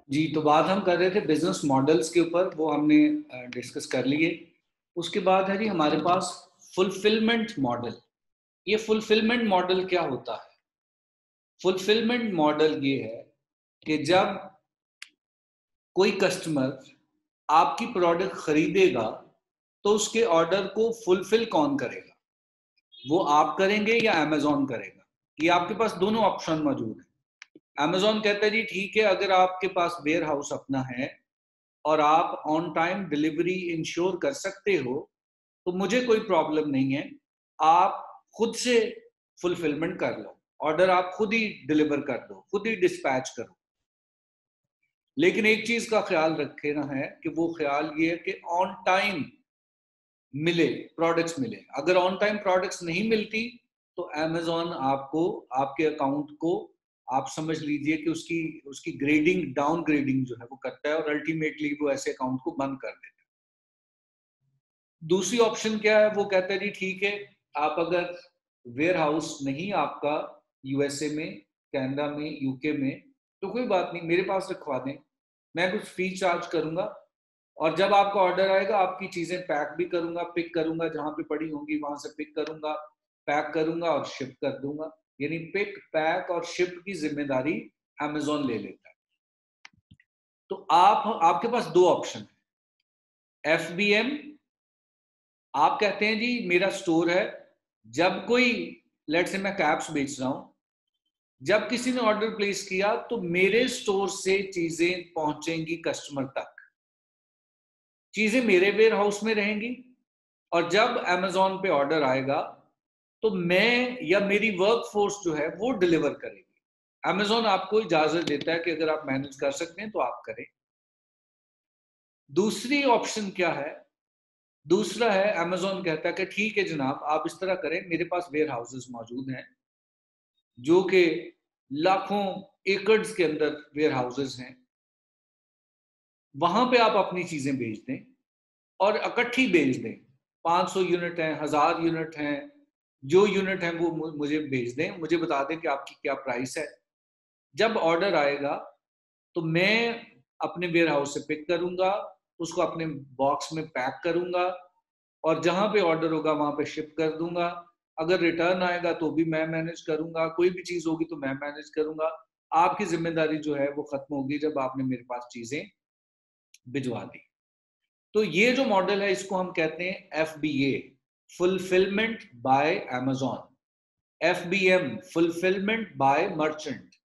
जी, तो बात हम कर रहे थे बिजनेस मॉडल्स के ऊपर, वो हमने डिस्कस कर लिए। उसके बाद है जी हमारे पास फुलफिलमेंट मॉडल। ये फुलफिलमेंट मॉडल क्या होता है? फुलफिलमेंट मॉडल ये है कि जब कोई कस्टमर आपकी प्रोडक्ट खरीदेगा तो उसके ऑर्डर को फुलफिल कौन करेगा? वो आप करेंगे या अमेजोन करेगा? ये आपके पास दोनों ऑप्शन मौजूद है। अमेजोन कहता है जी ठीक है, अगर आपके पास वेयर हाउस अपना है और आप ऑन टाइम डिलीवरी इंश्योर कर सकते हो तो मुझे कोई प्रॉब्लम नहीं है, आप खुद से फुलफिलमेंट कर लो, ऑर्डर आप खुद ही डिलीवर कर दो, खुद ही डिस्पैच करो। लेकिन एक चीज का ख्याल रखना है कि वो ख्याल ये है कि ऑन टाइम मिले, प्रोडक्ट्स मिले। अगर ऑन टाइम प्रोडक्ट्स नहीं मिलती तो अमेजोन आपको, आपके अकाउंट को, आप समझ लीजिए कि उसकी उसकी ग्रेडिंग, डाउन ग्रेडिंग जो है वो करता है और अल्टीमेटली वो ऐसे अकाउंट को बंद कर देता है। दूसरी ऑप्शन क्या है? वो कहता है जी ठीक है, आप अगर वेयर हाउस नहीं आपका यूएसए में, कनाडा में, यूके में, तो कोई बात नहीं, मेरे पास रखवा दें, मैं कुछ फी चार्ज करूंगा और जब आपका ऑर्डर आएगा आपकी चीजें पैक भी करूंगा, पिक करूंगा, जहां पे पड़ी होंगी वहां से पिक करूंगा, पैक करूंगा और शिप कर दूंगा। यानी पिक, पैक और शिप की जिम्मेदारी अमेजोन ले लेता है। तो आपके पास दो ऑप्शन है। एफबीएम, आप कहते हैं जी मेरा स्टोर है, जब कोई, लेट्स से मैं कैप्स बेच रहा हूं, जब किसी ने ऑर्डर प्लेस किया तो मेरे स्टोर से चीजें पहुंचेंगी कस्टमर तक, चीजें मेरे वेयर हाउस में रहेंगी और जब अमेजोन पे ऑर्डर आएगा तो मैं या मेरी वर्क फोर्स जो है वो डिलीवर करेगी। अमेजोन आपको इजाजत देता है कि अगर आप मैनेज कर सकते हैं तो आप करें। दूसरी ऑप्शन क्या है? दूसरा है, अमेजोन कहता है कि ठीक है जनाब, आप इस तरह करें, मेरे पास वेयर हाउसेस मौजूद हैं जो कि लाखों एकड़ के अंदर वेयर हाउसेस हैं, वहां पे आप अपनी चीजें बेच दें और इकट्ठी बेच दें। 500 यूनिट हैं, 1000 यूनिट हैं, जो यूनिट हैं वो मुझे भेज दें, मुझे बता दें कि आपकी क्या प्राइस है। जब ऑर्डर आएगा तो मैं अपने वेयर हाउस से पिक करूंगा, उसको अपने बॉक्स में पैक करूंगा और जहां पे ऑर्डर होगा वहां पे शिप कर दूंगा। अगर रिटर्न आएगा तो भी मैं मैनेज करूंगा, कोई भी चीज होगी तो मैं मैनेज करूंगा। आपकी जिम्मेदारी जो है वो खत्म होगी जब आपने मेरे पास चीजें भिजवा दी। तो ये जो मॉडल है इसको हम कहते हैं FBA, fulfilment bye Amazon. FBM, fulfilment bye merchant.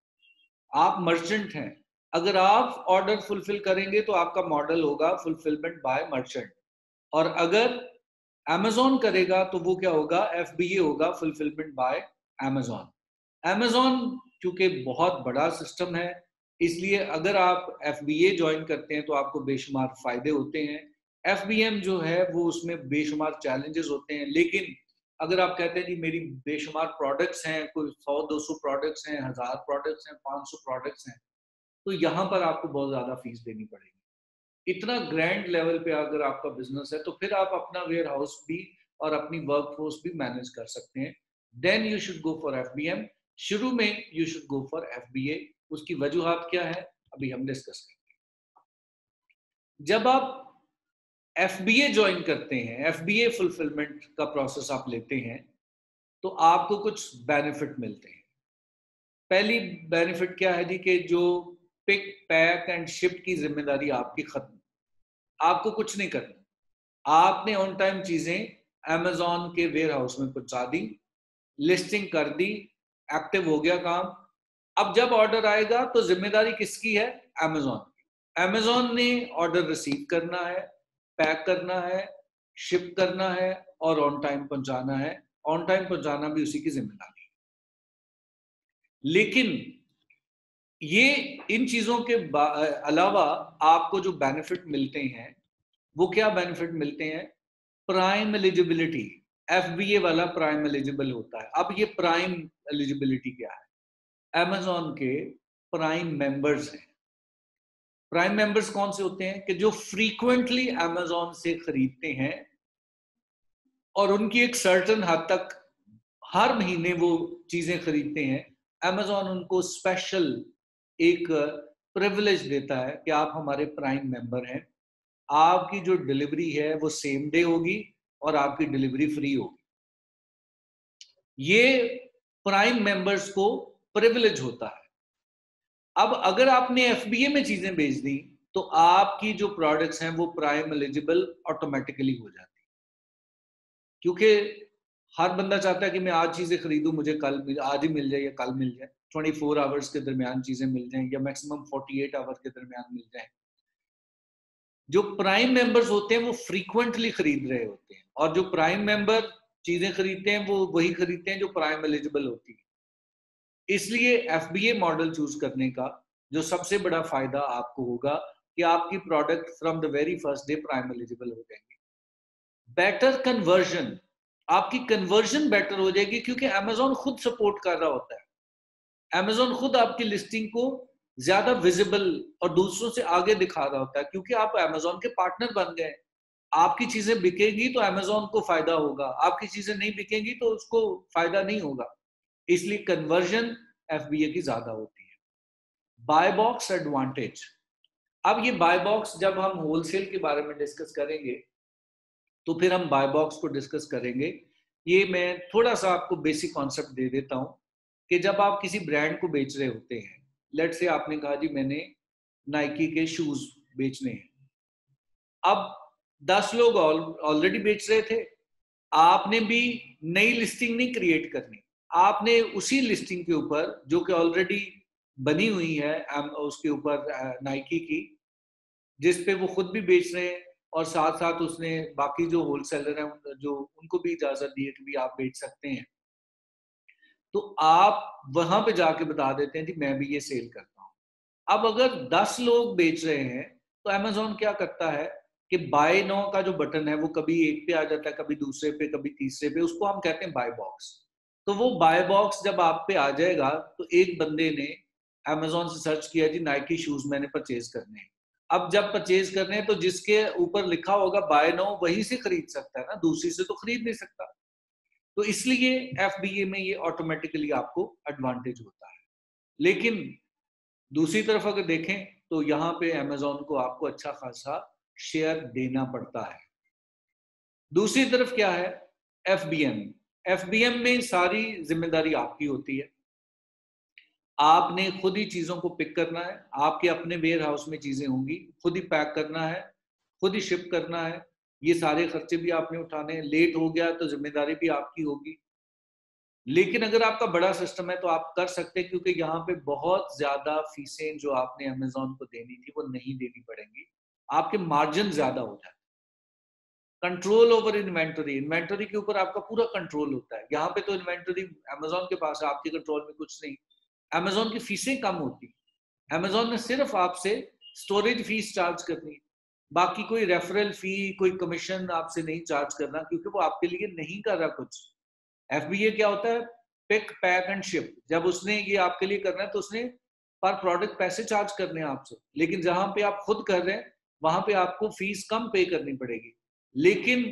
आप मर्चेंट हैं, अगर आप ऑर्डर फुलफिल करेंगे तो आपका मॉडल होगा फुलफिलमेंट बाय मर्चेंट, और अगर अमेजोन करेगा तो वो क्या होगा? एफबीए होगा, फुलफिलमेंट बाय अमेजोन। अमेजोन क्योंकि बहुत बड़ा सिस्टम है, इसलिए अगर आप एफबीए ज्वाइन करते हैं तो आपको बेशुमार फायदे होते हैं। एफबीएम जो है वो उसमें बेशुमार चैलेंजेस होते हैं, लेकिन अगर आप कहते हैं कि मेरी बेशुमार प्रोडक्ट्स हैं, कोई 100-200 प्रोडक्ट्स हैं, 1000 प्रोडक्ट्स हैं, 500 प्रोडक्ट्स हैं, तो यहाँ पर आपको बहुत ज्यादा फीस देनी पड़ेगी। इतना ग्रैंड लेवल पे अगर आपका बिजनेस है तो फिर आप अपना वेयर हाउस भी और अपनी वर्क फोर्स भी मैनेज कर सकते हैं। Then you should go for FBM. शुरू में you should go for FBA. उसकी वजूहत क्या है अभी हम डिस्कस करेंगे। जब आप एफबीए ज्वाइन करते हैं, एफबीए फुलफिलमेंट का प्रोसेस आप लेते हैं, तो आपको कुछ बेनिफिट मिलते हैं। पहली बेनिफिट क्या है जी कि जो पिक, पैक एंड शिप की जिम्मेदारी आपकी खत्म, आपको कुछ नहीं करना। आपने ऑन टाइम चीजें अमेजोन के वेयर हाउस में पहुंचा दी, लिस्टिंग कर दी, एक्टिव हो गया काम। अब जब ऑर्डर आएगा तो जिम्मेदारी किसकी है? अमेजोन की। अमेजोन ने ऑर्डर रिसीव करना है, पैक करना है, शिप करना है और ऑन टाइम पहुंचाना है। ऑन टाइम पहुंचाना भी उसी की जिम्मेदारी है। लेकिन ये, इन चीजों के अलावा आपको जो बेनिफिट मिलते हैं वो क्या बेनिफिट मिलते हैं? Prime eligibility. एफबीए वाला प्राइम एलिजिबल होता है। अब ये प्राइम एलिजिबिलिटी क्या है? अमेजोन के प्राइम मेंबर्स हैं। प्राइम मेंबर्स कौन से होते हैं? कि जो फ्रीक्वेंटली अमेजोन से खरीदते हैं और उनकी एक सर्टेन हद तक हर महीने वो चीजें खरीदते हैं। अमेजोन उनको स्पेशल एक प्रिविलेज देता है कि आप हमारे प्राइम मेंबर हैं, आपकी जो डिलीवरी है वो सेम डे होगी और आपकी डिलीवरी फ्री होगी। ये प्राइम मेंबर्स को प्रिविलेज होता है। अब अगर आपने एफबीए में चीजें बेच दी तो आपकी जो प्रोडक्ट्स हैं वो प्राइम एलिजिबल ऑटोमेटिकली हो जाती है, क्योंकि हर बंदा चाहता है कि मैं आज चीजें खरीदूं, मुझे आज ही मिल जाए या कल मिल जाए, 24 आवर्स के दरमियान चीजें मिल जाएं या मैक्सिमम 48 आवर्स के दरमियान मिल जाएं। जो प्राइम मेंबर्स होते हैं वो फ्रीक्वेंटली खरीद रहे होते हैं, और जो प्राइम मेंबर चीजें खरीदते हैं वो वही खरीदते हैं जो प्राइम एलिजिबल होती है। इसलिए एफबीए मॉडल चूज करने का जो सबसे बड़ा फायदा आपको होगा कि आपकी product from the very first day prime eligible हो जाएंगे। बेटर कन्वर्जन, आपकी कन्वर्जन बेटर हो जाएगी क्योंकि अमेजोन खुद सपोर्ट कर रहा होता है। अमेजोन खुद आपकी लिस्टिंग को ज्यादा विजिबल और दूसरों से आगे दिखा रहा होता है, क्योंकि आप अमेजोन के पार्टनर बन गए। आपकी चीजें बिकेगी तो अमेजोन को फायदा होगा, आपकी चीजें नहीं बिकेंगी तो उसको फायदा नहीं होगा। इसलिए कन्वर्जन एफबीए की ज्यादा होती है। बाय बॉक्स एडवांटेज, अब ये बाय बॉक्स जब हम होलसेल के बारे में डिस्कस करेंगे तो फिर हम बाय बॉक्स को डिस्कस करेंगे। ये मैं थोड़ा सा आपको बेसिक कॉन्सेप्ट दे देता हूं कि जब आप किसी ब्रांड को बेच रहे होते हैं, लेट्स से आपने कहा जी मैंने नाइकी के शूज बेचने हैं। अब 10 लोग ऑलरेडी बेच रहे थे, आपने भी नई लिस्टिंग नहीं क्रिएट करनी, आपने उसी लिस्टिंग के ऊपर जो कि ऑलरेडी बनी हुई है उसके ऊपर नाइकी की, जिस पे वो खुद भी बेच रहे हैं और साथ साथ उसने बाकी जो होलसेलर हैं जो उनको भी इजाजत दी है कि भी आप बेच सकते हैं, तो आप वहां पे जाके बता देते हैं कि मैं भी ये सेल करता हूं। अब अगर 10 लोग बेच रहे हैं तो अमेजोन क्या करता है कि बाय नाउ का जो बटन है वो कभी एक पे आ जाता है, कभी दूसरे पे, कभी तीसरे पे, उसको हम कहते हैं बाय बॉक्स। तो वो बाय बॉक्स जब आप पे आ जाएगा तो एक बंदे ने अमेजोन से सर्च किया जी नाइकी शूज मैंने परचेज करने हैं। अब जब परचेज करने हैं तो जिसके ऊपर लिखा होगा बाय नाउ वही से खरीद सकता है ना, दूसरी से तो खरीद नहीं सकता। तो इसलिए एफबीए में ये ऑटोमेटिकली आपको एडवांटेज होता है। लेकिन दूसरी तरफ अगर देखें तो यहाँ पे अमेजोन को आपको अच्छा खासा शेयर देना पड़ता है। दूसरी तरफ क्या है, एफबीएम। एफबीएम में सारी जिम्मेदारी आपकी होती है, आपने खुद ही चीजों को पिक करना है, आपके अपने वेयर हाउस में चीजें होंगी, खुद ही पैक करना है, खुद ही शिप करना है, ये सारे खर्चे भी आपने उठाने हैं। लेट हो गया तो जिम्मेदारी भी आपकी होगी। लेकिन अगर आपका बड़ा सिस्टम है तो आप कर सकते हैं, क्योंकि यहाँ पे बहुत ज्यादा फीसें जो आपने अमेजोन को देनी थी वो नहीं देनी पड़ेंगी, आपके मार्जिन ज्यादा हो जाते हैं। कंट्रोल ओवर इन्वेंटरी, इन्वेंटरी के ऊपर आपका पूरा कंट्रोल होता है। यहाँ पे तो इन्वेंटरी अमेजोन के पास है, आपके कंट्रोल में कुछ नहीं। अमेजोन की फीसें कम होती, अमेजोन ने सिर्फ आपसे स्टोरेज फीस चार्ज करनी, बाकी कोई रेफरल फी, कोई कमीशन आपसे नहीं चार्ज करना, क्योंकि वो आपके लिए नहीं कर रहा कुछ। एफबीए क्या होता है, पिक पैक एंड शिप। जब उसने ये आपके लिए करना है तो उसने पर प्रोडक्ट पैसे चार्ज करने हैं आपसे, लेकिन जहां पे आप खुद कर रहे हैं वहां पे आपको फीस कम पे करनी पड़ेगी, लेकिन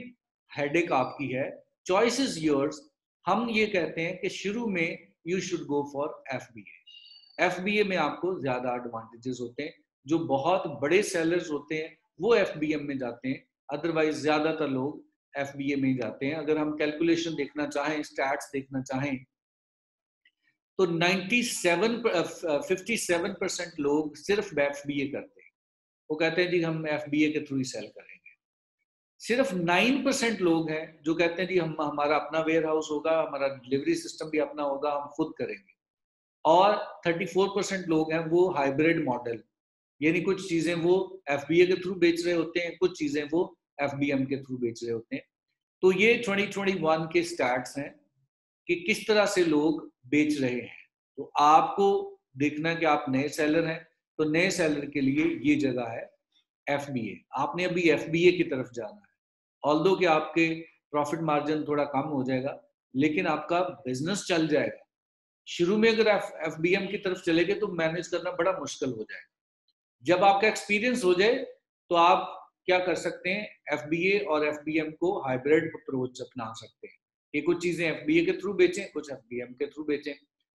हेडेक आपकी है। Choice is yours. हम ये कहते हैं कि शुरू में you should go for FBA. FBA में आपको ज्यादा एडवांटेजेस होते हैं, जो बहुत बड़े सेलर्स होते हैं वो एफबीएम में जाते हैं, अदरवाइज ज्यादातर लोग एफबीए में ही जाते हैं। अगर हम कैलकुलेशन देखना चाहें, स्टैट्स देखना चाहें, तो 57% लोग सिर्फ एफबीए करते हैं। वो कहते हैं जी हम एफबीए के थ्रू ही सेल करेंगे। सिर्फ 9% लोग हैं जो कहते हैं जी हम हमारा अपना वेयर हाउस होगा, हमारा डिलीवरी सिस्टम भी अपना होगा, हम खुद करेंगे। और 34% लोग हैं वो हाइब्रिड मॉडल, यानी कुछ चीजें वो एफबीए के थ्रू बेच रहे होते हैं, कुछ चीजें वो एफबीएम के थ्रू बेच रहे होते हैं। तो ये 2021 के स्टैट्स हैं कि किस तरह से लोग बेच रहे हैं। तो आपको देखना कि आप नए सेलर हैं, तो नए सेलर के लिए ये जगह है एफबीए। आपने अभी एफबीए की तरफ जाना है, ऑल्दो कि आपके प्रॉफिट मार्जिन थोड़ा कम हो जाएगा, लेकिन आपका बिजनेस चल जाएगा। शुरू में अगर एफबीएम की तरफ चले गए तो मैनेज करना बड़ा मुश्किल हो जाएगा। जब आपका एक्सपीरियंस हो जाए तो आप क्या कर सकते हैं, एफबीए और एफबीएम को हाइब्रिड अप्रोच अपना सकते हैं। ये कुछ चीजें एफबीए के थ्रू बेचें, कुछ एफबीएम के थ्रू बेचें।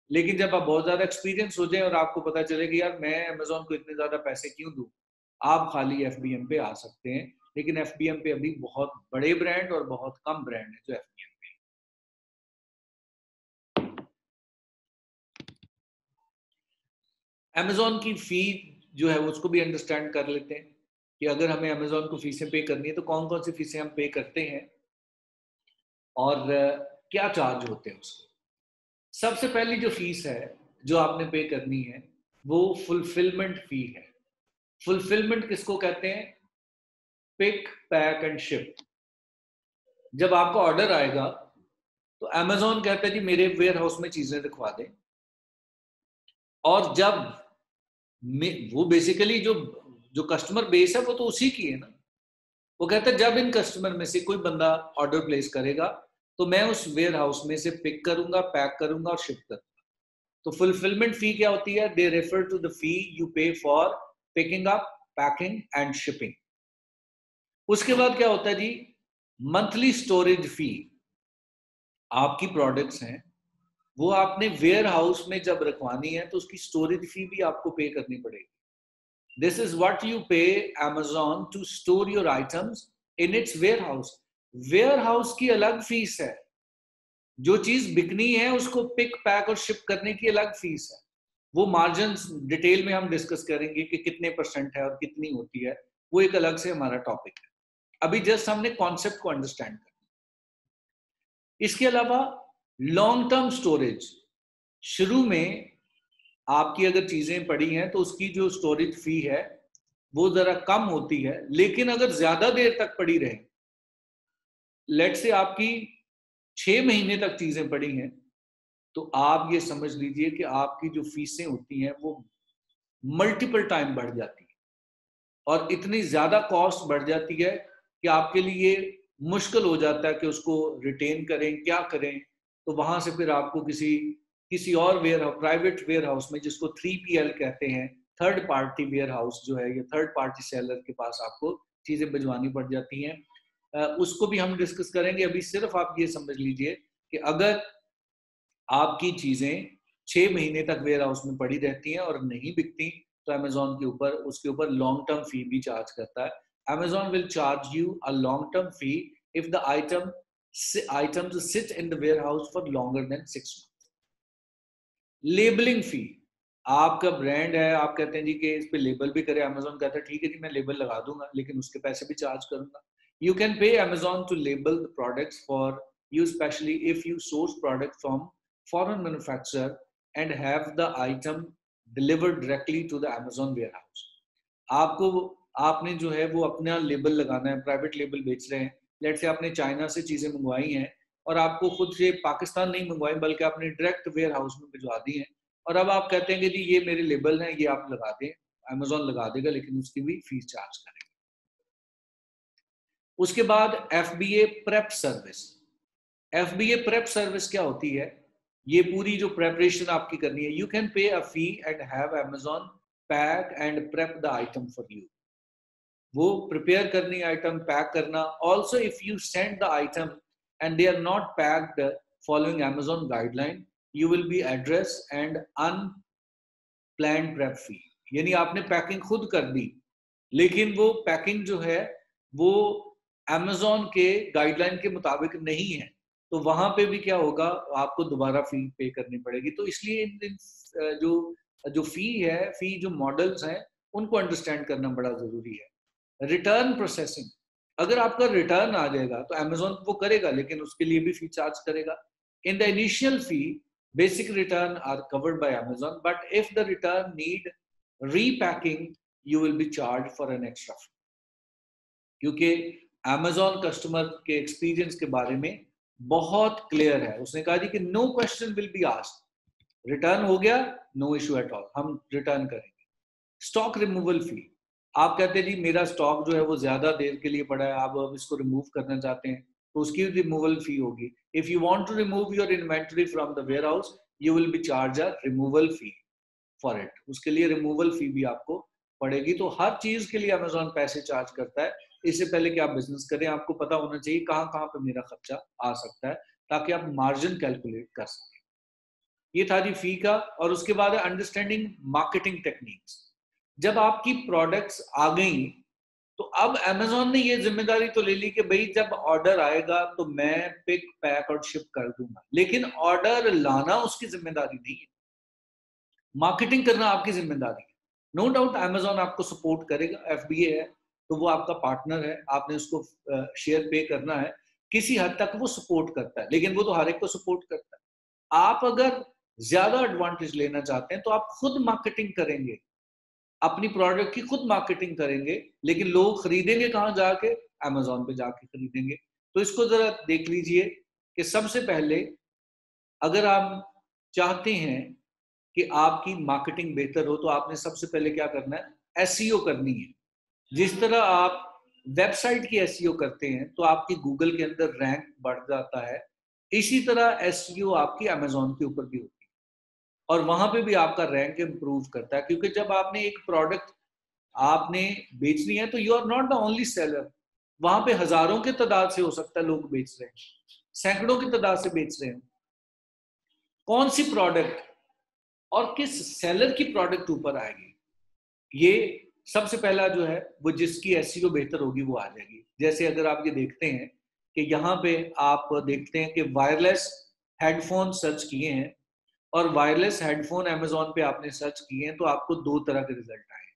लेकिन जब आप बहुत ज्यादा एक्सपीरियंस हो जाए और आपको पता चले कि यार मैं अमेजोन को इतने ज्यादा पैसे क्यों दूं, आप खाली एफबीएम पे आ सकते हैं। लेकिन एफबीएम पे अभी बहुत बड़े ब्रांड और बहुत कम ब्रांड है जो एफबीएम पे। अमेजोन की फी जो है उसको भी अंडरस्टैंड कर लेते हैं कि अगर हमें अमेजोन को फीसें पे करनी है तो कौन कौन सी फीसें हम पे करते हैं और क्या चार्ज होते हैं उसके। सबसे पहली जो फीस है जो आपने पे करनी है वो फुलफिलमेंट फी है। फुलफिलमेंट किसको कहते हैं? Pick pack and ship. जब आपका ऑर्डर आएगा तो अमेजोन कहता है जी मेरे वेयर हाउस में चीजें रखवा दें, और जब वो बेसिकली जो जो कस्टमर बेस है वो तो उसी की है ना। वो कहता है जब इन कस्टमर में से कोई बंदा ऑर्डर प्लेस करेगा तो मैं उस वेयर हाउस में से पिक करूंगा, पैक करूंगा और शिप करूंगा। तो फुलफिलमेंट फी क्या होती है? They refer to the fee you pay for picking up, packing and shipping. उसके बाद क्या होता है जी? मंथली स्टोरेज फी। आपकी प्रोडक्ट्स हैं वो आपने वेयर हाउस में जब रखवानी है तो उसकी स्टोरेज फी भी आपको पे करनी पड़ेगी। This is what you pay Amazon to store your items in its warehouse. Warehouse की अलग फीस है, जो चीज बिकनी है उसको पिक पैक और शिप करने की अलग फीस है। वो मार्जिन डिटेल में हम डिस्कस करेंगे कि कितने परसेंट है और कितनी होती है, वो एक अलग से हमारा टॉपिक है। अभी जस्ट हमने कॉन्सेप्ट को अंडरस्टैंड कर। इसके अलावा लॉन्ग टर्म स्टोरेज, शुरू में आपकी अगर चीजें पड़ी हैं तो उसकी जो स्टोरेज फी है वो जरा कम होती है, लेकिन अगर ज्यादा देर तक पड़ी रहे, लेट से आपकी 6 महीने तक चीजें पड़ी हैं, तो आप ये समझ लीजिए कि आपकी जो फीसें होती हैं वो मल्टीपल टाइम बढ़ जाती है और इतनी ज्यादा कॉस्ट बढ़ जाती है कि आपके लिए मुश्किल हो जाता है कि उसको रिटेन करें, क्या करें। तो वहां से फिर आपको किसी किसी और warehouse, private warehouse में, जिसको 3PL कहते हैं, थर्ड पार्टी वेयर हाउस जो है, ये थर्ड पार्टी सेलर के पास आपको चीजें भिजवानी पड़ जाती हैं। उसको भी हम डिस्कस करेंगे। अभी सिर्फ आप ये समझ लीजिए कि अगर आपकी चीजें 6 महीने तक वेयर हाउस में पड़ी रहती हैं और नहीं बिकती तो अमेजोन के ऊपर उसके ऊपर लॉन्ग टर्म फी भी चार्ज करता है। Amazon will charge you a long term fee if the items sit in the warehouse for longer than 6 months. Labelling फी, आपका ब्रांड है, आप कहते हैं जी कि इस पे लेबल भी करें, अमेजोन कहता है ठीक है जी मैं लेबल लगा दूंगा लेकिन उसके पैसे भी चार्ज करूंगा। You can pay Amazon to label the products for you, especially if you source product from foreign manufacturer and have the item delivered directly to the Amazon warehouse. आपको आपने जो है वो अपना लेबल लगाना है, प्राइवेट लेबल बेच रहे हैं, लेट से आपने चाइना से चीजें मंगवाई हैं और आपको खुद से पाकिस्तान नहीं मंगवाई बल्कि आपने डायरेक्ट वेयर हाउस में भिजवा दी हैं, और अब आप कहते हैं कि जी ये मेरे लेबल हैं, ये आप लगा दें, अमेजोन लगा देगा लेकिन उसकी भी फीस चार्ज करेगा। उसके बाद FBA prep service. FBA prep service क्या होती है? ये पूरी जो प्रेपरेशन आपकी करनी है, you can pay a fee and have Amazon pack and prep the item for you. वो प्रिपेयर करनी, आइटम पैक करना। Also if you send the item and they are not packed following Amazon guideline, you will be address and unplanned prep fee. यानी आपने packing खुद कर दी लेकिन वो packing जो है वो Amazon के गाइडलाइन के मुताबिक नहीं है, तो वहां पे भी क्या होगा, आपको दोबारा फी पे करनी पड़ेगी। तो इसलिए इन जो जो फी है, फी जो मॉडल्स हैं उनको अंडरस्टैंड करना बड़ा जरूरी है। रिटर्न प्रोसेसिंग, अगर आपका रिटर्न आ जाएगा तो Amazon वो करेगा लेकिन उसके लिए भी फी चार्ज करेगा। In the initial fee basic return are covered by Amazon, but if the return need repacking you will be charge for an extra fee, क्योंकि Amazon कस्टमर के एक्सपीरियंस के बारे में बहुत क्लियर है। उसने कहा जी कि no question will be asked, return हो गया नो इशू एट ऑल, हम रिटर्न करेंगे। स्टॉक रिमूवल फी, आप कहते हैं जी मेरा स्टॉक जो है वो ज्यादा देर के लिए पड़ा है, आप अब इसको रिमूव करना चाहते हैं तो उसकी रिमूवल फी होगी। If you want to remove your inventory from the warehouse you will be charge a removal fee for it, उसके लिए रिमूवल फी भी आपको पड़ेगी। तो हर चीज के लिए Amazon पैसे चार्ज करता है। इससे पहले कि आप बिजनेस करें आपको पता होना चाहिए कहाँ कहाँ पे मेरा खर्चा आ सकता है, ताकि आप मार्जिन कैलकुलेट कर सकें। ये था जी फी का। और उसके बाद है अंडरस्टैंडिंग मार्केटिंग टेक्निक्स। जब आपकी प्रोडक्ट्स आ गई तो अब अमेजोन ने ये जिम्मेदारी तो ले ली कि भाई जब ऑर्डर आएगा तो मैं पिक पैक और शिप कर दूंगा, लेकिन ऑर्डर लाना उसकी जिम्मेदारी नहीं है, मार्केटिंग करना आपकी जिम्मेदारी है। नो डाउट अमेजोन आपको सपोर्ट करेगा, एफबीए है तो वो आपका पार्टनर है, आपने उसको शेयर पे करना है, किसी हद तक वो सपोर्ट करता है, लेकिन वो तो हर एक को सपोर्ट करता है। आप अगर ज्यादा एडवांटेज लेना चाहते हैं तो आप खुद मार्केटिंग करेंगे, अपनी प्रोडक्ट की खुद मार्केटिंग करेंगे, लेकिन लोग खरीदेंगे कहाँ जाके? अमेजोन पे जाके खरीदेंगे। तो इसको जरा देख लीजिए कि सबसे पहले अगर आप चाहते हैं कि आपकी मार्केटिंग बेहतर हो तो आपने सबसे पहले क्या करना है? एसईओ करनी है। जिस तरह आप वेबसाइट की एसईओ करते हैं तो आपकी गूगल के अंदर रैंक बढ़ जाता है, इसी तरह एसईओ आपकी अमेजोन के ऊपर भी होती है और वहां पे भी आपका रैंक इंप्रूव करता है, क्योंकि जब आपने एक प्रोडक्ट आपने बेचनी है तो you are not the only seller, वहां पे हजारों के तादाद से हो सकता है लोग बेच रहे हैं, सैकड़ों की तादाद से बेच रहे हैं। कौन सी प्रोडक्ट और किस सेलर की प्रोडक्ट ऊपर आएगी, ये सबसे पहला जो है वो जिसकी एसईओ बेहतर होगी वो आ जाएगी। जैसे अगर आप ये देखते हैं कि यहाँ पे आप देखते हैं कि वायरलेस हेडफोन सर्च किए हैं और वायरलेस हेडफोन अमेजोन पे आपने सर्च किए हैं तो आपको दो तरह के रिजल्ट आए।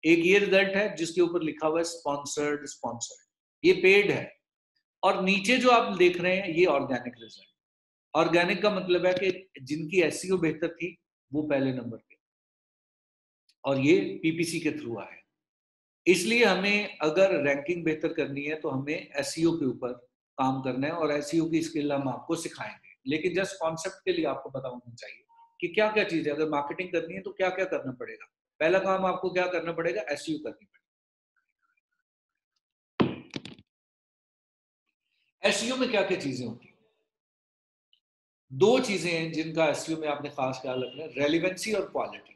एक ये रिजल्ट है जिसके ऊपर लिखा हुआ है स्पॉन्सर्ड, स्पॉन्सर्ड, ये पेड है, और नीचे जो आप देख रहे हैं ये ऑर्गेनिक रिजल्ट। ऑर्गेनिक का मतलब है कि जिनकी एसईओ बेहतर थी वो पहले नंबर पे, और ये पीपीसी के थ्रू आए। इसलिए हमें अगर रैंकिंग बेहतर करनी है तो हमें एसईओ के ऊपर काम करना है और एसईओ की स्किल हम आपको सिखाएंगे, लेकिन जस्ट कॉन्सेप्ट के लिए आपको पता होना चाहिए कि क्या क्या चीज है। अगर मार्केटिंग करनी है तो क्या क्या करना पड़ेगा। पहला काम आपको क्या करना पड़ेगा? एसईओ करनी पड़ेगी। एसईओ में क्या क्या चीजें होती हैं? दो चीजें हैं जिनका एसईओ में आपने खास ख्याल रखना है, रेलिवेंसी और क्वालिटी।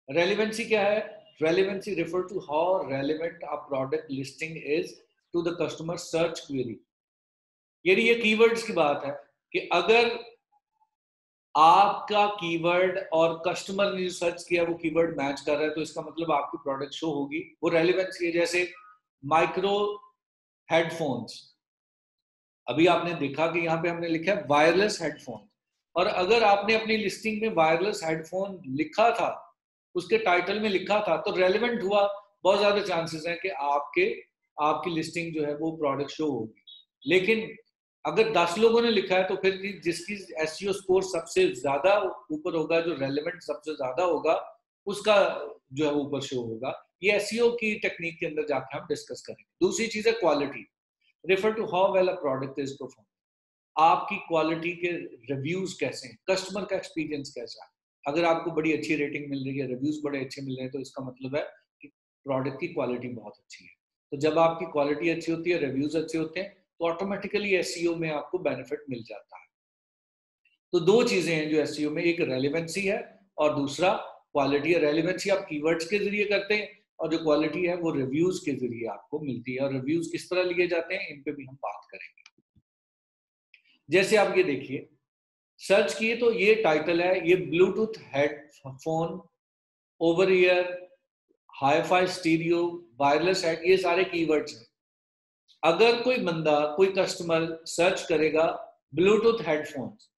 रेलिवेंसी क्या है? Relevancy refer to how relevant a product listing is to the customer search query. यानी ये कीवर्ड्स की बात है कि अगर आपका कीवर्ड और कस्टमर ने जो सर्च किया वो कीवर्ड मैच कर रहा है तो इसका मतलब आपकी प्रोडक्ट शो होगी, वो रेलिवेंसी है। जैसे माइक्रो हेडफोन्स, अभी आपने देखा कि यहाँ पे हमने लिखा है वायरलेस हेडफोन, और अगर आपने अपनी लिस्टिंग में वायरलेस हेडफोन लिखा था, उसके टाइटल में लिखा था, तो रेलिवेंट हुआ, बहुत ज्यादा चांसेस हैं कि आपकी लिस्टिंग जो है वो प्रोडक्ट शो होगी। लेकिन अगर 10 लोगों ने लिखा है तो फिर जिसकी एसईओ स्कोर सबसे ज्यादा ऊपर होगा, जो रेलिवेंट सबसे ज्यादा होगा, उसका जो है ऊपर शो होगा। ये एसईओ की टेक्निक के अंदर जाकर हम डिस्कस करेंगे। दूसरी चीज है quality, refer to how well a product is perform. आपकी क्वालिटी के रिव्यूज कैसे हैं, कस्टमर का एक्सपीरियंस कैसा है। अगर आपको बड़ी अच्छी रेटिंग मिल रही है, रिव्यूज बड़े अच्छे मिल रहे हैं, तो इसका मतलब है कि प्रोडक्ट की क्वालिटी बहुत अच्छी है। तो जब आपकी क्वालिटी अच्छी होती है, रिव्यूज अच्छे होते हैं, तो ऑटोमेटिकली एसईओ में आपको बेनिफिट मिल जाता है। तो दो चीजें हैं जो एसईओ में, एक रेलिवेंसी है और दूसरा क्वालिटी है। रेलिवेंसी आप कीवर्ड्स के जरिए करते हैं और जो क्वालिटी है वो रिव्यूज के जरिए आपको मिलती है। और रिव्यूज किस तरह लिए जाते हैं इन पे भी हम बात करेंगे। जैसे आप ये देखिए, सर्च किए तो ये टाइटल है, ये Bluetooth headphone, over ear, hi fi stereo, wireless head, ये सारे कीवर्ड्स हैं। अगर कोई बंदा, कोई कस्टमर सर्च करेगा ब्लूटूथ हेडफोन्स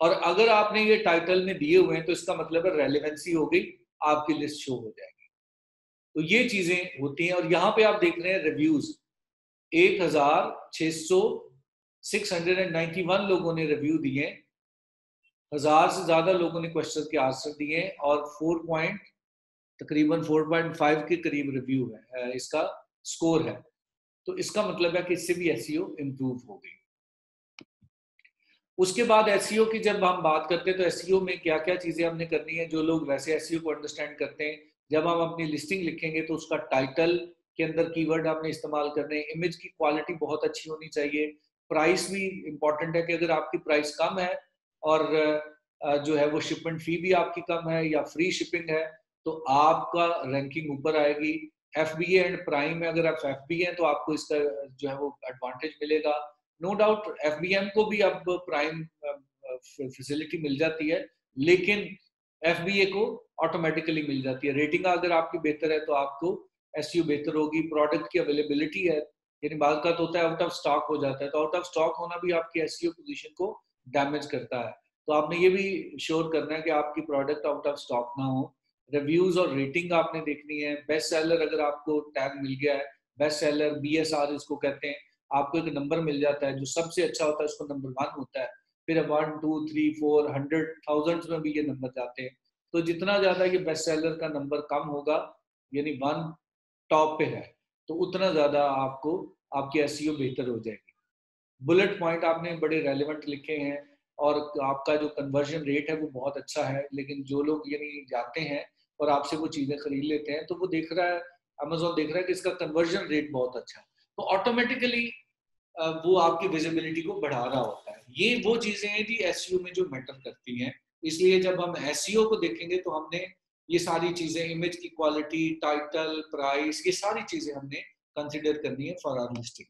और अगर आपने ये टाइटल में दिए हुए हैं तो इसका मतलब है रेलेवेंसी हो गई, आपकी लिस्ट शो हो जाएगी। तो ये चीजें होती हैं। और यहाँ पे आप देख रहे हैं रिव्यूज, 691 लोगों ने रिव्यू दिए, 1000 से ज्यादा लोगों ने क्वेश्चन के आंसर दिए और तकरीबन 4.5 के करीब रिव्यू है, इसका स्कोर है। तो इसका मतलब है कि इससे भी एसईओ इंप्रूव हो गई। उसके बाद एसईओ की जब हम बात करते हैं तो एसईओ में क्या क्या चीजें हमने करनी है। जो लोग वैसे एसईओ को अंडरस्टैंड करते हैं, जब हम अपनी लिस्टिंग लिखेंगे तो उसका टाइटल के अंदर कीवर्ड हमने इस्तेमाल करने हैं। इमेज की क्वालिटी बहुत अच्छी होनी चाहिए। प्राइस भी इंपॉर्टेंट है कि अगर आपकी प्राइस कम है और जो है वो शिपमेंट फी भी आपकी कम है या फ्री शिपिंग है तो आपका रैंकिंग ऊपर आएगी। एफबीए एंड प्राइम में अगर आप एफबीए हैं तो आपको इसका जो है वो एडवांटेज मिलेगा। नो डाउट एफबीएम को भी अब प्राइम फैसिलिटी मिल जाती है, लेकिन FBA को ऑटोमेटिकली मिल जाती है। रेटिंग अगर आपकी बेहतर है तो आपको SEO बेहतर होगी। प्रोडक्ट की अवेलेबिलिटी है, यानी बात का तो होता है आउट ऑफ स्टॉक हो जाता है, तो आउट ऑफ स्टॉक होना भी आपकी SEO पोजीशन को डैमेज करता है। तो आपने ये भी श्योर करना है कि आपकी प्रोडक्ट आउट ऑफ स्टॉक ना हो। रिव्यूज और रेटिंग आपने देखनी है। बेस्ट सेलर अगर आपको टैग मिल गया है, बेस्ट सेलर BSR इसको कहते हैं, आपको एक नंबर मिल जाता है, जो सबसे अच्छा होता है उसको नंबर 1 होता है। फिर 1 2 3 4 100 थाउजेंड्स में भी ये नंबर जाते हैं। तो जितना ज्यादा ये बेस्ट सेलर का नंबर कम होगा, यानी 1 टॉप पे है, तो उतना ज्यादा आपको आपकी SEO बेहतर हो जाएगी। बुलेट पॉइंट आपने बड़े रेलिवेंट लिखे हैं और आपका जो कन्वर्जन रेट है वो बहुत अच्छा है। लेकिन जो लोग यानी जाते हैं और आपसे वो चीजें खरीद लेते हैं, तो वो देख रहा है, अमेजोन देख रहा है कि इसका कन्वर्जन रेट बहुत अच्छा है, तो ऑटोमेटिकली वो आपकी विजिबिलिटी को बढ़ा रहा होता है। ये वो चीजें हैं जी SEO में जो मैटर करती हैं। इसलिए जब हम SEO को देखेंगे तो हमने ये सारी चीजें, इमेज की क्वालिटी, टाइटल, प्राइस, ये सारी चीजें हमने कंसिडर करनी है फॉर आवर लिस्टिंग।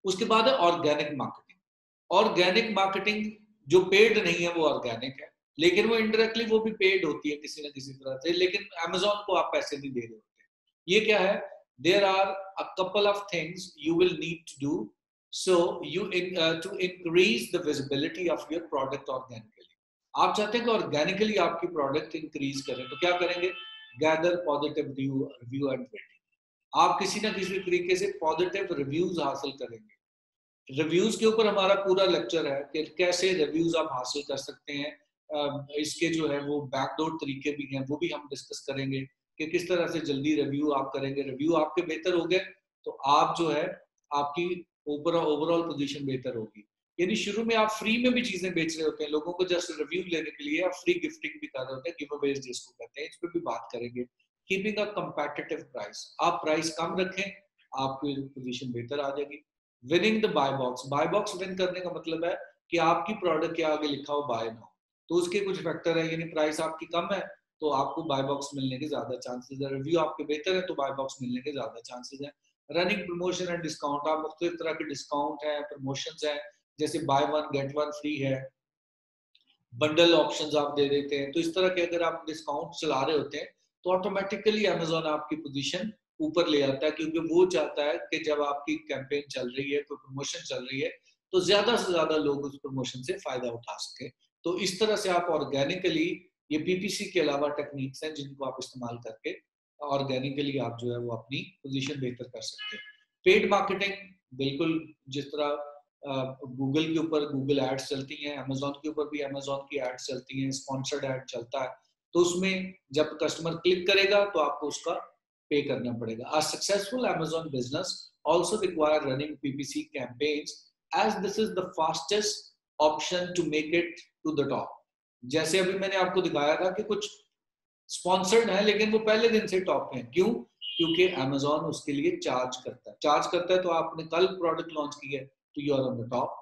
उसके बाद है ऑर्गेनिक मार्केटिंग। ऑर्गेनिक मार्केटिंग जो पेड नहीं है वो ऑर्गेनिक है, लेकिन वो इनडायरेक्टली वो भी पेड होती है किसी ना किसी तरह से, लेकिन अमेजोन को आप पैसे नहीं दे रहे होते। ये क्या है? There are a couple of things you will need to do so you to increase the visibility of your product organically. आप चाहते हैं कि ऑर्गेनिकली आपकी प्रोडक्ट इंक्रीज करें, तो क्या करेंगे? Gather positive review and rating. आप किसी ना किसी तरीके से पॉजिटिव रिव्यूज हासिल करेंगे। रिव्यूज के ऊपर हमारा पूरा लेक्चर है कि कैसे रिव्यूज आप हासिल कर सकते हैं। इसके जो है वो बैकडोर तरीके भी हैं, वो भी हम डिस्कस करेंगे कि किस तरह से जल्दी रिव्यू आप करेंगे। रिव्यू आपके बेहतर हो गए तो आप जो है आपकी ओवरऑल पोजीशन बेहतर होगी। यानी शुरू में आप फ्री में भी चीजें बेच रहे होते हैं लोगों को, जस्ट रिव्यू लेने के लिए आप फ्री गिफ्टिंग भी कर रहे होते हैं, गिव अवेज जिसको कहते हैं, इस पर भी बात करेंगे। कीपिंग अ कंपेटिटिव प्राइस, आप प्राइस कम रखें, आपकी पोजीशन बेहतर आ जाएगी। Winning the buy box, buy box win करने का मतलब है कि आपकी प्रोडक्ट के आगे लिखा हो बाय नाउ, तो उसके कुछ फैक्टर है, यानी प्राइस आपकी कम है तो आपको बाय बॉक्स मिलने के ज्यादा चांसेस है। रिव्यू आपके बेहतर है तो बाय बॉक्स मिलने के ज्यादा चांसेस है। रनिंग प्रमोशन एंड डिस्काउंट, आप मुख्तलिफ तरह के डिस्काउंट है, प्रमोशंस है, जैसे बाय 1 गेट 1 फ्री है, बंडल ऑप्शंस आप दे देते हैं। तो इस तरह के अगर आप डिस्काउंट चला रहे होते हैं तो ऑटोमेटिकली अमेजोन आपकी पोजीशन ऊपर ले आता है, क्योंकि वो चाहता है कि जब आपकी कैंपेन चल रही है, कोई प्रमोशन चल रही है, तो ज्यादा से ज्यादा लोग उस प्रमोशन से फायदा उठा सके। तो इस तरह से आप ऑर्गेनिकली, ये PPC के अलावा टेक्निक्स हैं जिनको आप इस्तेमाल करके ऑर्गेनिकली आप जो है वो अपनी पोजीशन बेहतर कर सकते हैं। पेड मार्केटिंग, बिल्कुल जिस तरह गूगल के ऊपर गूगल एड्स चलती हैं, अमेजोन के ऊपर भी अमेजोन की एड्स चलती हैं, स्पॉन्सर्ड एड चलता है, तो उसमें जब कस्टमर क्लिक करेगा तो आपको उसका पे करना पड़ेगा। A successful Amazon business also require running PPC campaigns as this is the fastest option to make it to the top। जैसे अभी मैंने आपको दिखाया था कि कुछ स्पॉन्सर्ड है लेकिन वो पहले दिन से टॉप पे हैं। क्यों? क्योंकि अमेजोन उसके लिए चार्ज करता है, तो आपने कल प्रोडक्ट लॉन्च की है तो you are on the top.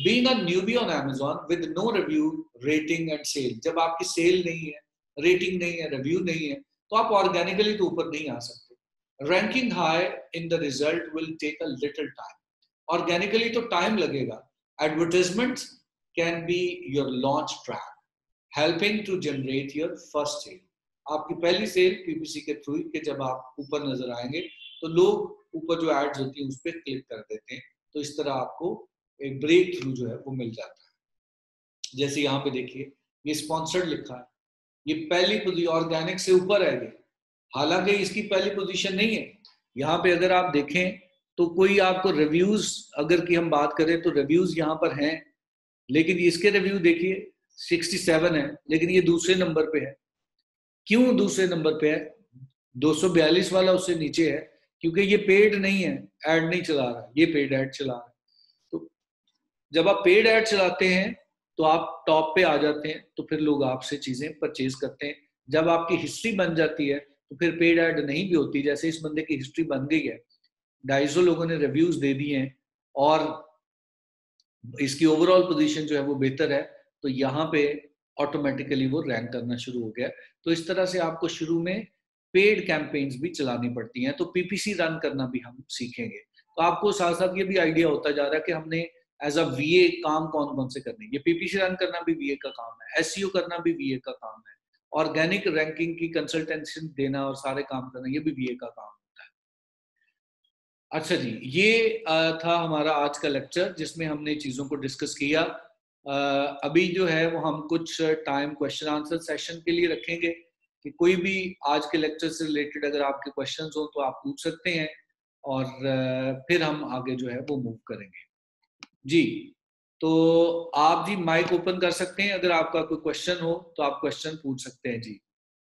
Being a newbie on Amazon with no review, rating and sale, जब आपकी सेल नहीं है, रेटिंग नहीं है, रिव्यू नहीं है, तो आप ऑर्गेनिकली तो ऊपर नहीं आ सकते। Ranking high in the result will take a little time, organically तो टाइम लगेगा। Advertisements can be your launch track, helping to generate your first sale. आपकी पहली सेल PPC के थ्रू के जब आप ऊपर नजर आएंगे तो लोग ऊपर जो एड्स होती हैं उस पर क्लिक कर देते हैं, तो इस तरह आपको एक ब्रेक थ्रू जो है वो मिल जाता है। जैसे यहाँ पे देखिए ये स्पॉन्सर्ड लिखा है, ये पहली पोजीशन ऑर्गेनिक से ऊपर है ये, हालांकि इसकी पहली पोजीशन नहीं है। यहाँ पे अगर आप देखें तो कोई आपको रिव्यूज अगर की हम बात करें तो रिव्यूज यहाँ पर हैं, लेकिन इसके रिव्यू देखिए 67 है, लेकिन ये दूसरे नंबर पे है। क्यों दूसरे नंबर पे है? 242 वाला उससे नीचे है, क्योंकि ये पेड नहीं है, एड नहीं चला रहा, ये पेड एड चला रहा है। तो जब आप पेड एड चलाते हैं तो आप टॉप पे आ जाते हैं, तो फिर लोग आपसे चीजें परचेज करते हैं। जब आपकी हिस्ट्री बन जाती है तो फिर पेड एड नहीं भी होती। जैसे इस बंदे की हिस्ट्री बन गई है, 250 लोगों ने रिव्यूज दे दिए हैं और इसकी ओवरऑल पोजीशन जो है वो बेहतर है, तो यहाँ पे ऑटोमेटिकली वो रैंक करना शुरू हो गया। तो इस तरह से आपको शुरू में पेड कैंपेन्स भी चलानी पड़ती हैं, तो PPC रन करना भी हम सीखेंगे। तो आपको साथ साथ ये भी आइडिया होता जा रहा है कि हमने एज अ वीए काम कौन कौन से करने, ये पीपीसी रन करना भी वीए का काम है, एसईओ करना भी वीए का काम है, ऑर्गेनिक रैंकिंग की कंसल्टेंसी देना और सारे काम करना ये भी वीए का काम होता है। अच्छा जी, ये था हमारा आज का लेक्चर जिसमें हमने चीज़ों को डिस्कस किया। अभी जो है वो हम कुछ टाइम क्वेश्चन आंसर सेशन के लिए रखेंगे कि कोई भी आज के लेक्चर से रिलेटेड अगर आपके क्वेश्चंस हो तो आप पूछ सकते हैं और फिर हम आगे जो है वो मूव करेंगे। जी, तो आप जी माइक ओपन कर सकते हैं, अगर आपका कोई क्वेश्चन हो तो आप क्वेश्चन पूछ सकते हैं। जी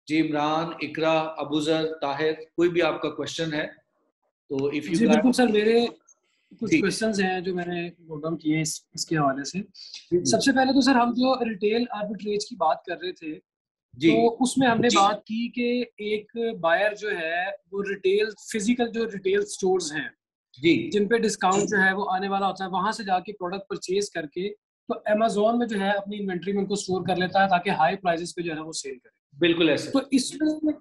जी, इमरान, इकरा, अबूजर, ताहिर, कोई भी आपका क्वेश्चन है तो इफ यू जी बिल्कुल सर, मेरे कुछ जी क्वेश्चंस हैं जो मैंने नोट डाउन किए हैं इसके हवाले से। जी सबसे पहले तो सर, हम जो रिटेल आर्बिट्रेज की बात कर रहे थे, जी तो उसमें हमने बात की कि एक बायर जो है वो रिटेल फिजिकल जो रिटेल स्टोर्स हैं जी जिन पे डिस्काउंट जो है वो आने वाला होता है, वहां से जाके प्रोडक्ट परचेज करके तो अमेजोन में जो है अपनी इन्वेंट्री में उनको स्टोर कर लेता है ताकि हाई प्राइसेस पे जो है वो सेल करे। बिल्कुल ऐसे। तो इसमें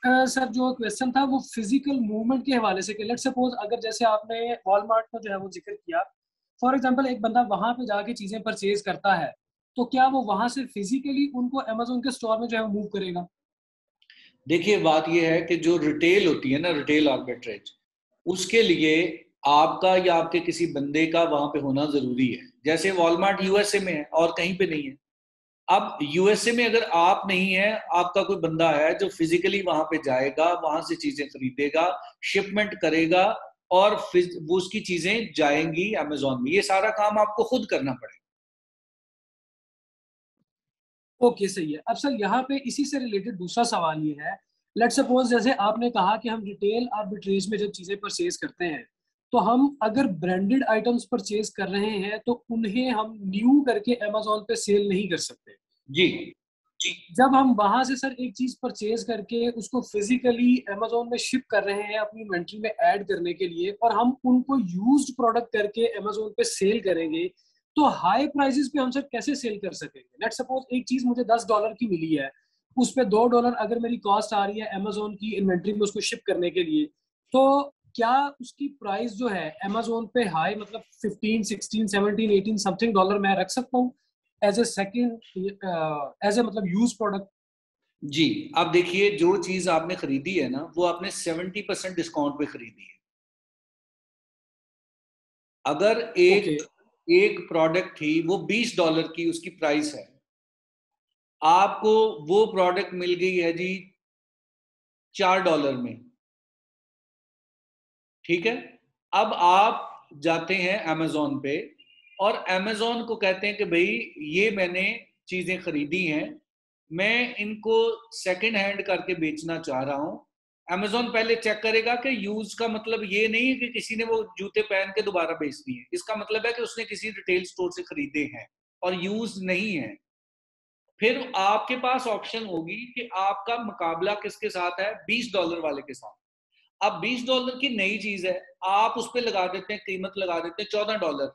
सर जो क्वेश्चन था वो फिजिकल मूवमेंट के हवाले से कि लेट्स सपोज अगर जैसे आपने वॉलमार्ट का जो है वो जिक्र किया, फॉर एग्जांपल एक बंदा वहां पे जाके चीजें परचेज करता है, तो क्या वो वहां से फिजिकली उनको अमेजोन के स्टोर में जो है मूव करेगा? देखिए बात यह है कि जो रिटेल होती है ना, रिटेल आर्बिट्रेज, उसके लिए आपका या आपके किसी बंदे का वहां पे होना जरूरी है। जैसे वॉलमार्ट यूएसए में है और कहीं पे नहीं है। अब यूएसए में अगर आप नहीं है, आपका कोई बंदा है जो फिजिकली वहां पे जाएगा, वहां से चीजें खरीदेगा, शिपमेंट करेगा और वो उसकी चीजें जाएंगी अमेजोन में। ये सारा काम आपको खुद करना पड़ेगा। ओके सही है। अब सर यहाँ पे इसी से रिलेटेड दूसरा सवाल ये है, लेट्स सपोज जैसे आपने कहा कि हम रिटेल आर्बिट्रेज में जब चीजें परचेज करते हैं तो हम अगर ब्रांडेड आइटम्स परचेज कर रहे हैं तो उन्हें हम न्यू करके अमेजोन पे सेल नहीं कर सकते। जी जब हम वहां से सर एक चीज परचेज करके उसको फिजिकली अमेजोन में शिप कर रहे हैं अपनी इन्वेंट्री में ऐड करने के लिए और हम उनको यूज्ड प्रोडक्ट करके अमेजोन पे सेल करेंगे, तो हाई प्राइसेस पे हम सर कैसे सेल कर सकेंगे? लेट्स सपोज एक चीज मुझे $10 की मिली है, उस पे $2 अगर मेरी कॉस्ट आ रही है अमेजोन की इन्वेंट्री में उसको शिप करने के लिए, तो क्या उसकी प्राइस जो है अमेजोन पे हाई मतलब 15, 16, 17, 18 समथिंग डॉलर मैं रख सकता हूँ as a second as a मतलब यूज प्रोडक्ट? जी, अब देखिए जो चीज आपने खरीदी है ना, वो आपने 70% डिस्काउंट पे खरीदी है। अगर ओके एक प्रोडक्ट थी वो $20 की उसकी प्राइस है, आपको वो प्रोडक्ट मिल गई है जी $4 में, ठीक है। अब आप जाते हैं अमेजोन पे और अमेजोन को कहते हैं कि भाई ये मैंने चीजें खरीदी हैं, मैं इनको सेकंड हैंड करके बेचना चाह रहा हूं। अमेजोन पहले चेक करेगा कि यूज का मतलब ये नहीं है कि किसी ने वो जूते पहन के दोबारा बेच दिए, इसका मतलब है कि उसने किसी रिटेल स्टोर से खरीदे हैं और यूज नहीं है। फिर आपके पास ऑप्शन होगी कि आपका मुकाबला किसके साथ है, $20 वाले के साथ। अब $20 की नई चीज है, आप उस पर लगा देते हैं, कीमत लगा देते हैं $14।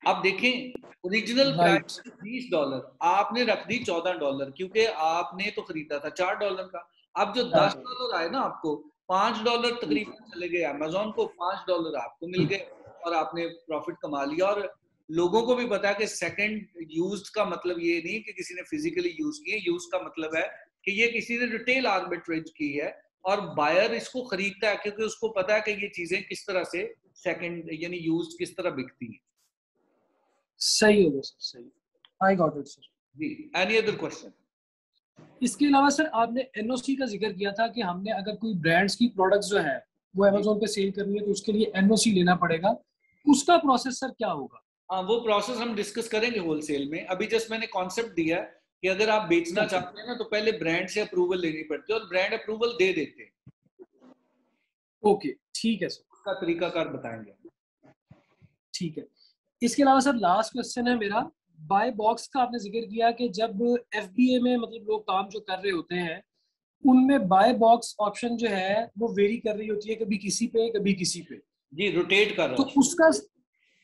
अब देखें ओरिजिनल राइट। प्राइस $20, आपने रख दी $14 क्योंकि आपने तो खरीदा था $4 का। अब जो $10 आए ना आपको, $5 तकरीबन चले गए अमेजोन को, $5 आपको मिल गए और आपने प्रॉफिट कमा लिया। और लोगों को भी पता है कि सेकंड यूज का मतलब ये नहीं कि किसी ने फिजिकली यूज किए, यूज का मतलब है कि ये किसी ने रिटेल आर्बिट्रेज की है और बायर इसको खरीदता है क्योंकि उसको पता है कि ये चीजें किस तरह से सेकंड यानी यूज किस तरह बिकती हैं। सही हो गया सर, सही। I got it sir. जी, एनी अदर क्वेश्चन? इसके अलावा सर आपने एनओसी का जिक्र किया था कि हमने अगर कोई ब्रांड्स की प्रोडक्ट्स जो है वो जी अमेजोन पे सेल करनी है तो उसके लिए एनओसी लेना पड़ेगा। उसका प्रोसेस सर क्या होगा? हाँ, वो प्रोसेस हम डिस्कस करेंगे होलसेल में। अभी जस्ट मैंने कॉन्सेप्ट दिया है कि अगर आप बेचना ओके चाहते हैं ना तो पहले ब्रांड से अप्रूवल लेनी पड़ती है और ब्रांड अप्रूवल दे देते हैं। ओके ठीक है सर, उसका तरीकाकार बताएंगे। ठीक है। इसके अलावा सर लास्ट क्वेश्चन है मेरा, बाय बॉक्स का आपने जिक्र किया कि जब एफबीए में मतलब लोग काम जो कर रहे होते हैं उनमें बाय बॉक्स ऑप्शन जो है वो वेरी कर रही होती है, कभी किसी पे कभी किसी पे। जी, रोटेट कर रहा तो हूँ। उसका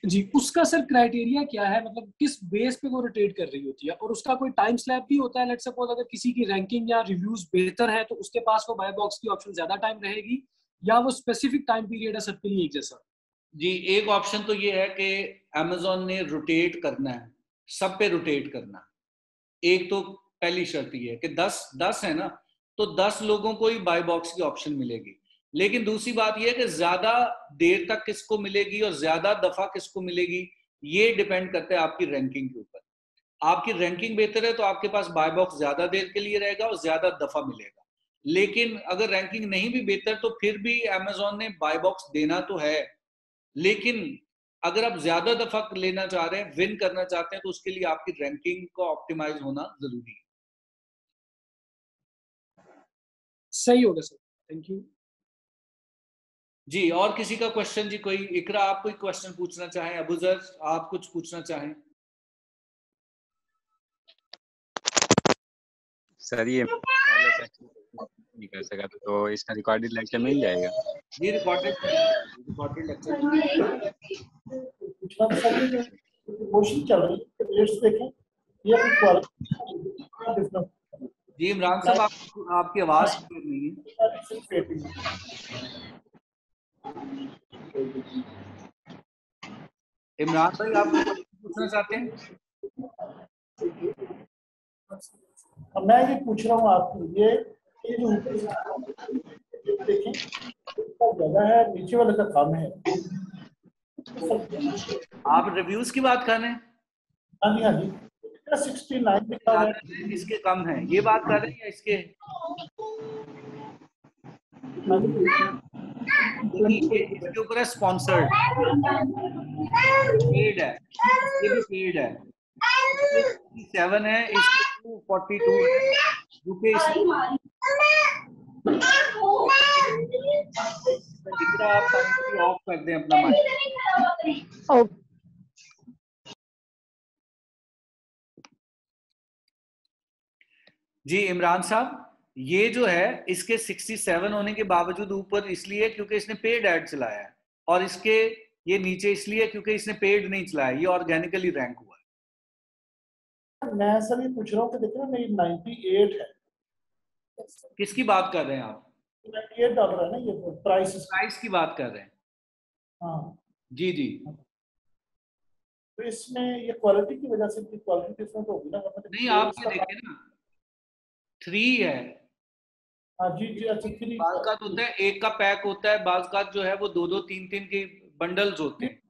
जी उसका सर क्राइटेरिया क्या है, मतलब किस बेस पे वो रोटेट कर रही होती है और उसका कोई टाइम स्लैब भी होता है? लेट्स सपोज अगर किसी की रैंकिंग या रिव्यूज बेहतर है तो उसके पास वो बाय बॉक्स की ऑप्शन ज्यादा टाइम रहेगी, या वो स्पेसिफिक टाइम पीरियड है सबके लिए एक जैसा? जी, एक ऑप्शन तो ये है कि Amazon ने रोटेट करना है, सब पे रोटेट करना है। एक तो पहली शर्त ये है कि 10 है ना, तो 10 लोगों को ही बाय बॉक्स की ऑप्शन मिलेगी। लेकिन दूसरी बात यह है कि ज्यादा देर तक किसको मिलेगी और ज्यादा दफा किसको मिलेगी, ये डिपेंड करता है आपकी रैंकिंग के ऊपर। आपकी रैंकिंग बेहतर है तो आपके पास बाय बॉक्स ज्यादा देर के लिए रहेगा और ज्यादा दफा मिलेगा। लेकिन अगर रैंकिंग नहीं भी बेहतर तो फिर भी Amazon ने बाय बॉक्स देना तो है। लेकिन अगर आप ज्यादा दफा लेना चाह रहे हैं, विन करना चाहते हैं, तो उसके लिए आपकी रैंकिंग को ऑप्टिमाइज होना जरूरी है। सही होगा सर, थैंक यू जी। और किसी का क्वेश्चन? जी, कोई इकरा आप कोई क्वेश्चन पूछना चाहें? अबूजर आप कुछ पूछना चाहें? सर ये पहले सेक्शन नहीं कर सका तो इसका रिकॉर्डेड लेक्चर मिल जाएगा? जी, रिकॉर्डेड लेक्चर क्वेश्चन चल रही है, रेट्स देखें ये क्वालिटी। जी इमरान साहब, आपकी आवाज क्लियर नहीं है। इमरान भाई, आप पूछना चाहते हैं? मैं ये पूछ रहा हूँ आपको, ये जो ऊपर देखें जगह है, नीचे वाले का कम है। आप रिव्यूज की बात कर रहे हैं? हाँ जी, हाँ जी, 69 लिखा है, इसके कम है, ये बात कर रहे हैं या इसके? इसके ऊपर है स्पॉन्सर्ड, पेड है, ये भी पेड है। 7 है, इसके 42 है, आप ऑफ कर दें अपना माइक। जी इमरान साहब, ये जो है इसके 67 होने के बावजूद ऊपर इसलिए क्योंकि इसने पेड ऐड चलाया है, और इसके ये नीचे इसलिए क्योंकि इसने पेड नहीं चलाया, ये ऑर्गेनिकली रैंक हुआ है। मैं सर ये पूछ रहा हूँ कि देखो ना, मेरी 98 है। किसकी बात कर रहे हैं आप? $98 है ना, ये प्राइस की बात कर रहे हैं? हाँ जी जी। तो इसमें ये क्वालिटी की वजह से क्वालिटी डिफरेंस होगी ना? नहीं, आप ये देखिए ना, 3 है। हाँ जी जी, अच्छा 3 बाज़ होता है, एक का पैक होता है, बाज़ जो है वो 2-2 3-3 के बंडल्स होते हैं,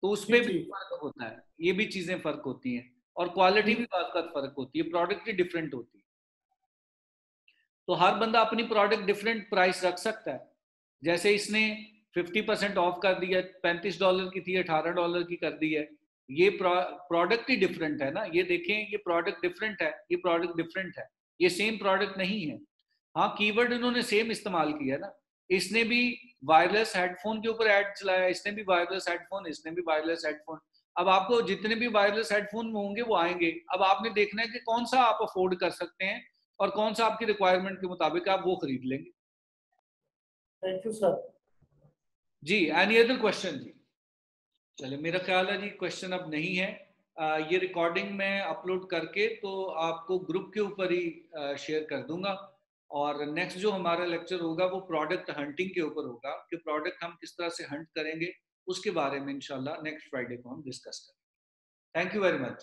तो उसमें भी फर्क होता है। ये भी चीजें फर्क होती हैं, और क्वालिटी भी बाज़ फर्क होती है, प्रोडक्ट की डिफरेंट होती है। तो हर बंदा अपनी प्रोडक्ट डिफरेंट प्राइस रख सकता है। जैसे इसने 50% ऑफ कर दिया, $35 की थी, $18 की कर दी है। ये प्रोडक्ट ही डिफरेंट है ना, ये देखें, ये प्रोडक्ट डिफरेंट है, ये प्रोडक्ट डिफरेंट है, ये सेम प्रोडक्ट नहीं है। हाँ, कीवर्ड इन्होंने सेम इस्तेमाल किया है ना। इसने भी वायरलेस हेडफोन के ऊपर ऐड चलाया, इसने भी वायरलेस हेडफोन, इसने भी वायरलेस हेडफोन। अब आपको जितने भी वायरलेस हेडफोन होंगे वो आएंगे। अब आपने देखना है कि कौन सा आप अफोर्ड कर सकते हैं और कौन सा आपकी रिक्वायरमेंट के मुताबिक आप वो खरीद लेंगे। Thank you sir. जी, एनी अदर क्वेश्चन? जी चलिए, मेरा ख्याल है जी क्वेश्चन अब नहीं है। ये रिकॉर्डिंग मैं अपलोड करके तो आपको ग्रुप के ऊपर ही शेयर कर दूंगा, और नेक्स्ट जो हमारा लेक्चर होगा वो प्रोडक्ट हंटिंग के ऊपर होगा, कि प्रोडक्ट हम किस तरह से हंट करेंगे, उसके बारे में इंशाल्लाह नेक्स्ट फ्राइडे को हम डिस्कस करेंगे। Thank you very much.